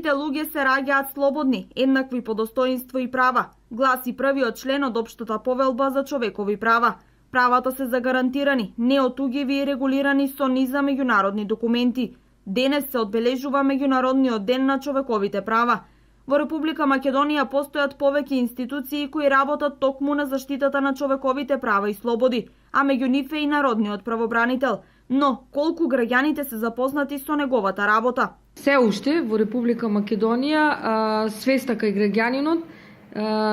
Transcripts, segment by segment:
Сите луѓе се раѓаат слободни, еднакви по достоинство и права, гласи првиот член од Општата повелба за човекови права. Правата се загарантирани, неотугиви и регулирани со низ за меѓународни документи. Денес се одбележува Меѓународниот ден на човековите права. Во Република Македонија постојат повеќе институции кои работат токму на заштитата на човековите права и слободи, а меѓу нив е и Народниот правобранител. Но колку граѓаните се запознати со неговата работа? Се уште во Република Македонија свеста кај граѓанинот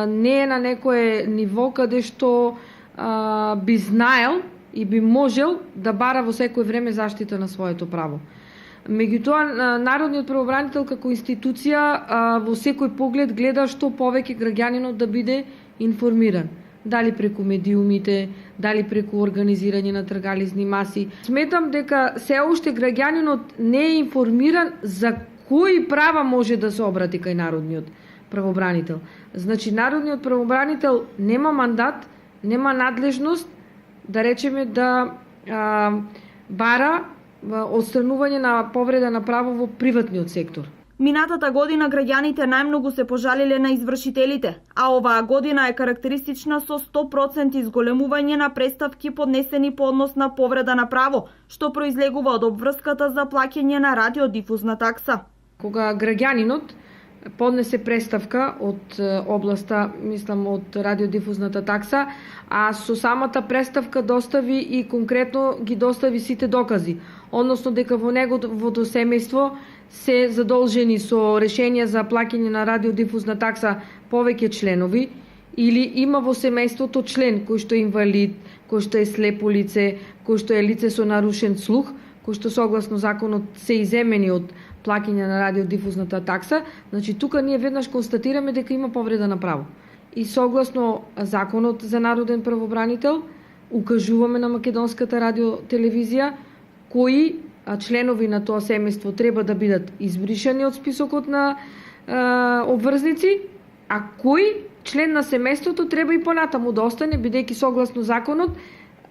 не е на некое ниво каде што би знаел и би можел да бара во секое време заштита на своето право. Меѓутоа, Народниот правобранител како институција во секој поглед гледа што повеќе граѓанинот да биде информиран. Дали преку медиумите, дали преку организирање на тргализни маси. Сметам дека се уште граѓанинот не е информиран за кои права може да се обрати кај Народниот правобранител. Значи, Народниот правобранител нема мандат, нема надлежност, да речеме да бара отстранување на повреда на право во приватниот сектор. Минатата година граѓаните најмногу се пожалиле на извршителите, а оваа година е карактеристична со 100% изголемување на преставки поднесени по однос на повреда на право, што произлегува од обврската за плаќање на радиодифузна такса. Кога граѓанинот поднесе преставка од областа, мислам од радиодифузната такса, а со самата преставка достави и конкретно ги достави сите докази, односно дека во неговото семејство се задолжени со решение за плаќање на радиодифузна такса повеќе членови, или има во семејството член кој што е инвалид, кој што е слепо лице, кој што е лице со нарушен слух, кој што согласно законот се иземени од плаќање на радиодифузната такса. Значи, тука ние веднаш констатираме дека има повреда на право. И согласно законот за народен правобранител, укажуваме на македонската радиотелевизија кои членови на тоа семејство треба да бидат избришани од списокот на обврзници, а кој член на семејството треба и понатаму да остане, бидејќи согласно законот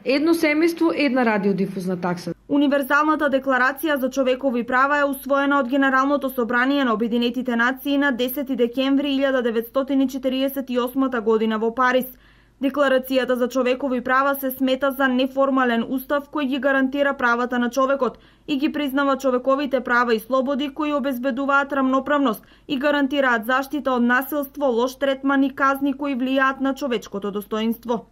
едно семејство, една радиодифузна такса. Универзалната декларација за човекови права е усвоена од Генералното собрание на Обединетите нации на 10 декември 1948 година во Париз. Декларацијата за човекови права се смета за неформален устав кој ги гарантира правата на човекот и ги признава човековите права и слободи кои обезбедуваат рамноправност и гарантираат заштита од насилство, лош третман и казни кои влијаат на човечкото достоинство.